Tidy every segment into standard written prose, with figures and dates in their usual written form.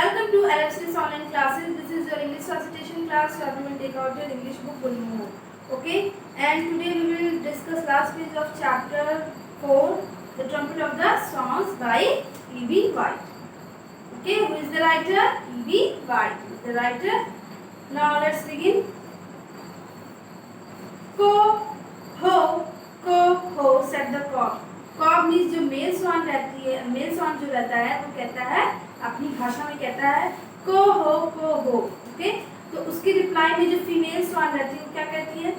Welcome to LFC's online classes. This is your English recitation class where we will take out your English book volume 1. Okay, and today we will discuss last page of chapter 4, The Trumpet of the Swans by E.B. White. Okay, who is the writer? E.B. White is the writer. Now let's begin. Ko said the cock. Cock means जो mail स्वान रहती है, mail स्वान जो रहता है वो कहता है अपनी भाषा में कहता है को हो. ओके, तो उसकी रिप्लाई में जो फीमेल स्वान रहती है वो क्या कहती है?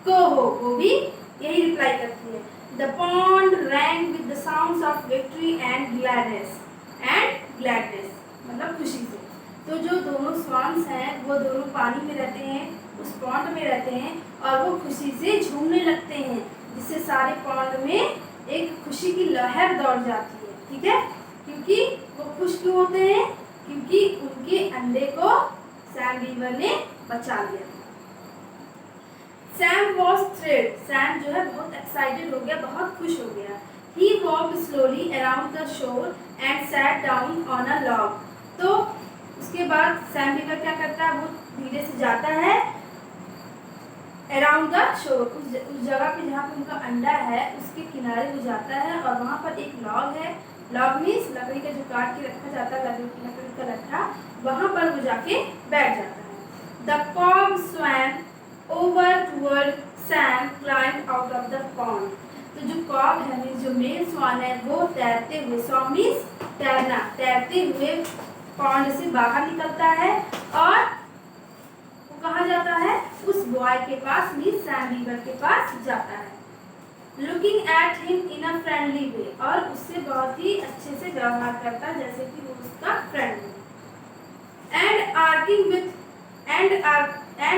को हो. वो भी यही रिप्लाई करती है. The pond rang with the sounds of victory and gladness मतलब खुशी से. तो जो दोनों स्वान्स हैं वो दोनों पानी में रहते हैं, उस पॉन्ड में रहते हैं और वो खुशी से झूमने लगते हैं, जिससे सारे पॉन्ड में एक खुशी की लहर दौड़ जाती है. ठीक है, क्योंकि वो खुश क्यों होते हैं? क्योंकि उनके अंडे को सैम बीवर ने बचा लिया. Sam was thrilled. सैम जो है बहुत एक्साइटेड हो गया, बहुत खुश हो गया. He walked slowly around the shore and sat down on a log. तो उसके बाद सैम बीवर क्या करता है? वो धीरे से जाता है अराउंड द शोर, उस जगह पे जहाँ पे उनका अंडा है उसके किनारे वो जाता है और वहाँ पर एक लॉग है. लॉग मीन्स लकड़ी का जो काट के रखा जाता है, लकड़ी का लट्ठा, वहाँ पर वो जाके बैठ जाता है. The cock swam over toward Sam climb out of the pond. तो जो कॉक है मीन्स जो मेल स्वान है वो तैरते हुए, स्वैम मीन्स तैरना, तैरते हुए पॉन्ड से बाहर निकलता है और वो कहाँ जाता है? उस बॉय के पास मीन्स सैम बीवर के पास जाता है. Looking at him in a friendly way, और उससे बहुत ही अच्छे से व्यवहार करता है जैसे कि वो उसका फ्रेंड है. And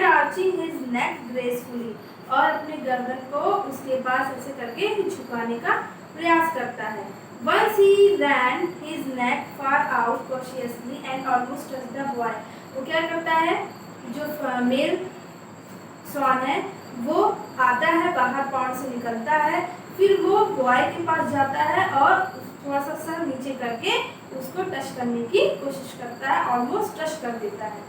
arching his neck gracefully, और अपने गर्दन को उसके पास ऐसे करके झुकाने का प्रयास करता है. Once he ran his neck far out cautiously and almost touched the boy. वो क्या करता है? जो मेल स्वान है वो आता है बाहर, पॉन्ड से निकलता है, फिर वो बॉय के पास जाता है और थोड़ा सा सर नीचे करके उसको टच करने की कोशिश करता है, ऑलमोस्ट टच कर देता है.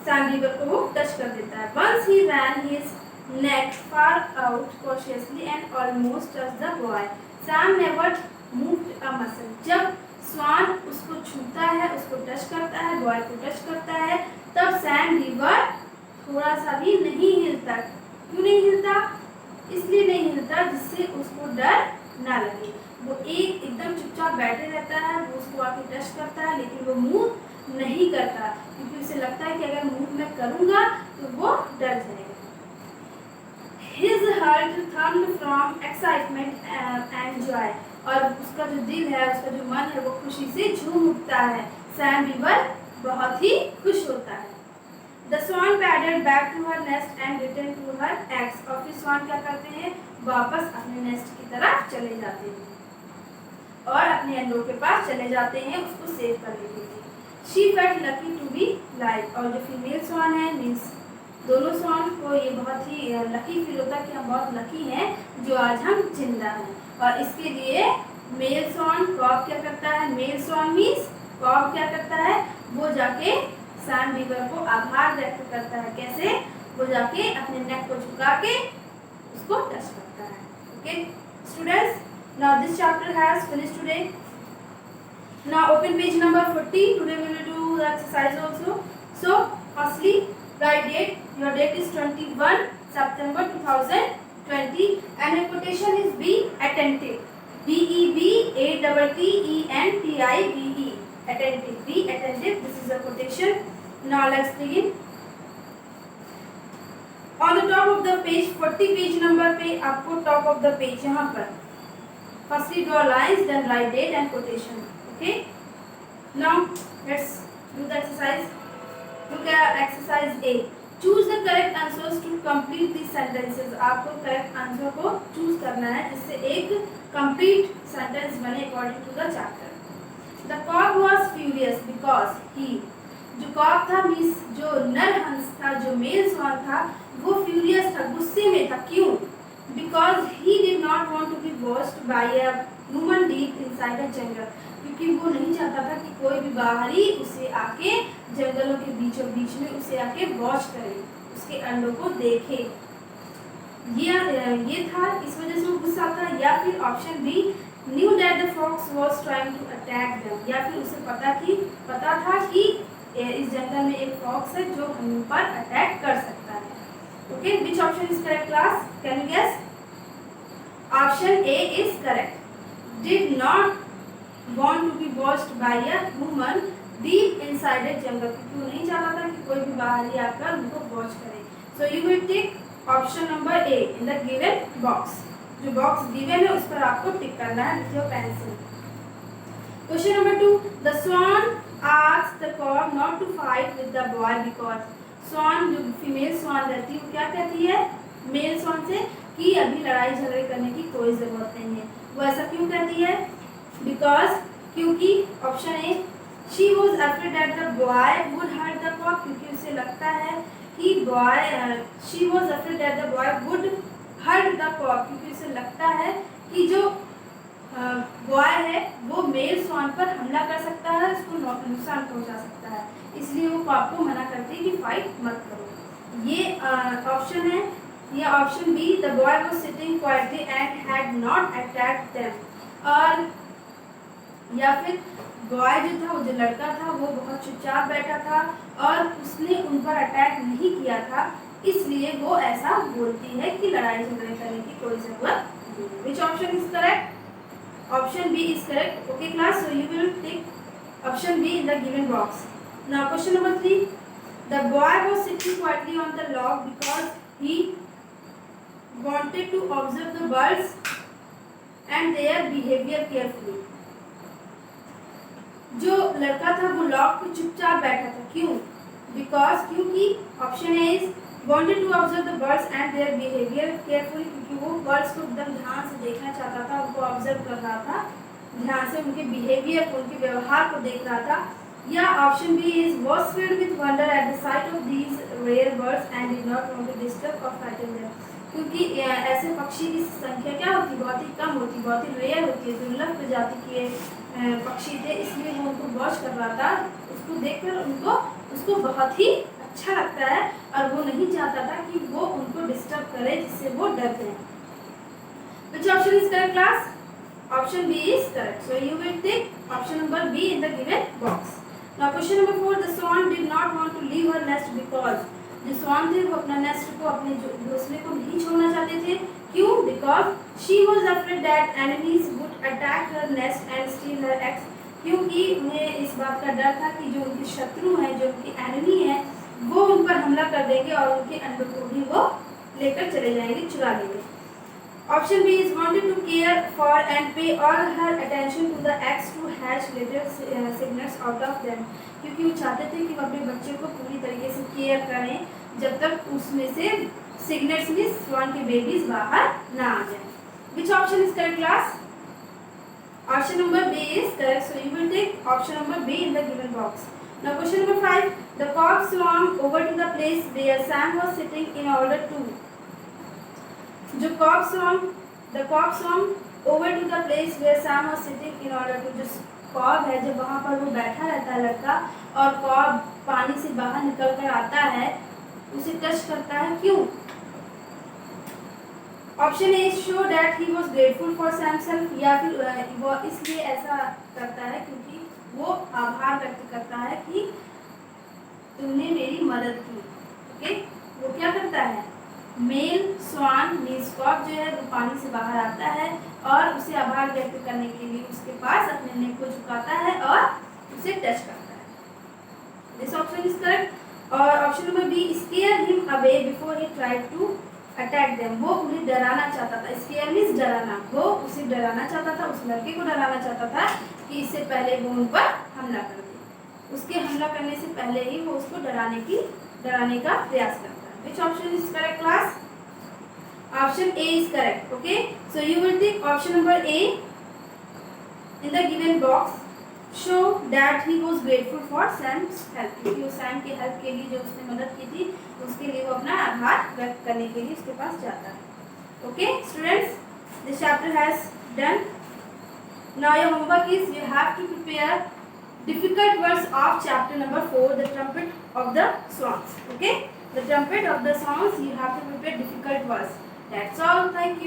सैम बीवर को वो टच कर देता है. Once he ran his neck far out cautiously and almost touched the boy. Sam never moved a muscle. जब स्वान उसको छूता है, उसको टच करता है, बॉय को टच करता है, तब सैम बीवर थोड़ा सा भी नहीं हिलता. क्यों नहीं हिलता? इसलिए नहीं हिलता जिससे उसको डर ना लगे. वो एकदम चुपचाप बैठे रहता है, वो उसको आके टच करता है लेकिन वो मूव नहीं करता, क्योंकि उसे लगता है कि अगर मूव मैं करूँगा तो वो डर जाएगा. His heart thumped from excitement and joy. और उसका जो दिल है, उसका जो मन है वो खुशी से झूम उठता है. सैम बीवर बहुत ही खुश होता है. The swan paddled back to her nest and returned to her eggs. और फिर स्वान क्या करते हैं? वापस अपने नेस्ट की तरफ चले जाते हैं और अपने अंडों के पास चले जाते हैं उसको सेव करने के लिए. She felt lucky to be alive. और जो फीमेल स्वान है मीन्स दोनों स्वान को ये बहुत ही लकी फील होता है कि हम बहुत लकी हैं जो आज हम जिंदा हैं. और इसके लिए मेल स्वान कॉक क्या करता है? मेल स्वान मीन्स कॉक क्या करता है? वो जाके सैम बीवर को आभार व्यक्त करता है. कैसे? वो जाके अपने नेक को झुका के उसको टच करता है. Okay students, now this chapter has finished today. Now open page number 40. Today we will do the exercise also. So firstly write date. Your date is 21 September 2020 and your quotation is be attentive. BEBATTENTIVE. Attentive. Be attentive. This is the quotation. Now let's begin. On the top of the page 40 page number पे आपको top of the page यहाँ पर firstly draw lines, then write date and quotation. Okay. Now let's do the exercise. Look at exercise A. Choose the correct answers to complete these sentences. आपको correct answer को choose करना है जिससे एक complete sentence बने according to the chapter. The cock was furious because he. जो cock था means जो नर हंस था, जो मेल स्वान था, वो furious था, गुस्से में था. क्यों? Because he did not want to be watched by a woman deep inside a jungle, क्योंकि वो नहीं चाहता था कि कोई भी बाहरी उसे आके जंगलों के बीचों बीच में उसे आके वॉच करे, उसके अंडों को देखे। ये था, इस वजह से वो गुस्सा था। या फिर option B, knew that the fox was trying to attack them, या फिर उसे पता था कि इस जंगल में एक फॉक्स है जो हम पर अटैक कर सकता है। Okay, which option is correct class, can you guess? Option A is correct, did not want to be watched by a woman deep inside a jungle, क्योंकि वो नहीं चाहता था कि कोई भी बाहरी आकर उनको वॉच करे। So you will tick option number A in the given box. जो बॉक्स गिवन है उस पर आपको टिक करना है with your pencil. Question number 2, the swan asked the cock not to fight with the boy because, swan जो female स्वान रहती है वो क्या कहती है मेल स्वान से कि अभी लड़ाई झगड़े करने की कोई जरूरत नहीं है। वो ऐसा क्यों कहती है? बिकॉज, क्योंकि option A, she was afraid that the boy would hurt the cock, क्योंकि उसे लगता है कि she was afraid that the boy would hurt the cock, क्योंकि उसे लगता है कि जो बॉय है वो मेल स्वान पर हमला कर सकता है, उसको नुकसान पहुंचा सकता है, इसलिए वो कॉक को मना करती है कि फाइट मत करो। ये ऑप्शन है। या option B, the boy was sitting quietly and had not attacked them, और या फिर बॉय जो था, वो जो लड़का था वो बहुत चुपचाप बैठा था और उसने उन पर अटैक नहीं किया था, इसलिए वो ऐसा बोलती है कि लड़ाई झगड़े करने की कोई जरूरत नहीं है। Which option is correct? Option B is correct. Okay class, so you will tick option B in the given box. Now question number 3, the boy was sitting quietly on the log because he wanted to observe the birds and their behavior carefully। जो लड़का था वो log पे चुपचाप बैठा था, क्यों? Because, क्योंकि option A is wanted to observe the birds and their behaviour carefully, क्योंकि वो बर्ड्स को एकदम ध्यान से देखना चाहता था, उनको ऑब्जर्व कर रहा था ध्यान से, उनके बिहेवियर को, उनके व्यवहार को देख रहा था। या option B is was filled with wonder at the sight of these rare birds and did not want to disturb और फ्राइटन देम, क्योंकि ऐसे पक्षी की संख्या क्या होती, बहुत ही कम होती, बहुत ही रेयर होती है, दुर्लभ प्रजाति के पक्षी थे, इसलिए वो उनको वॉच कर रहा था। उसको देखकर उसको बहुत ही अच्छा लगता है और वो नहीं चाहता था कि वो उनको डिस्टर्ब करे जिससे वो डर जाए। Which option is correct class? Option B is correct. So you will take option number B in the given box. Now question number 4, the swan did not want to leave her nest because, जो स्वान थे वो अपना nest को, अपने घोंसले को नहीं छोड़ना चाहते थे, क्यों? Because she was afraid that enemies would attack her nest and steel her eggs, क्योंकि उन्हें इस बात का डर था कि जो उनके शत्रु हैं, जो उनकी एनिमी हैं, वो उन पर हमला कर देंगे और उनके अंडों को भी वो लेकर चले जाएंगे, चुरा लेंगे। Option B is wanted to care for and pay all her attention to the eggs to hatch little cygnets out of them, क्योंकि वो चाहते थे कि वो अपने बच्चे को पूरी तरीके से केयर करें जब तक उसमें से सिग्नल्स में स्वान के बेबीज बाहर ना आ जाए। Which option is correct class? Option number B is correct, so you will take option number B in the given box. Now question number 5, the cock स्वam over to the place where Sam was sitting in order to, जो the cock swam over to the place where Sam was sitting in order to, जो Kock है जब वहाँ पर वो बैठा रहता है लड़का और कॉक पानी से बाहर निकल कर आता है, उसे टच करता है, क्यों? Option A show that he was grateful for Sam self, या फिर वो इसलिए ऐसा करता है क्योंकि वो आभार व्यक्त करता है कि तुमने मेरी मदद की। ओके, वो क्या करता है? मेल स्वान मीन्स कॉक जो है वो पानी से बाहर आता है और उसे आभार व्यक्त करने के लिए उसके पास अपने नेक को झुकाता है और उसे टच करता है। This option is correct. और option number B, scare him away before he tried to attack them, वो उन्हें डराना चाहता था। स्केयर मीन्स डराना, वो उसे डराना चाहता था, उस लड़के को डराना चाहता था कि इससे पहले वो उन पर हमला कर दे, उसके हमला करने से पहले ही वो उसको डराने का प्रयास करता है। Which option is correct class? Option A is correct. Okay, so you will take option number A in the given box. Show that he was grateful for Sam's help, क्योंकि वो सैम के हेल्प के लिए जो उसने मदद की थी उसके लिए वो अपना आभार व्यक्त करने के लिए उसके पास जाता है। Okay students, this chapter has done. Now your homework is you have to prepare difficult words of chapter number 4, the trumpet of the songs. Okay, the trumpet of the songs, you have to prepare difficult words. That's all. Thank you.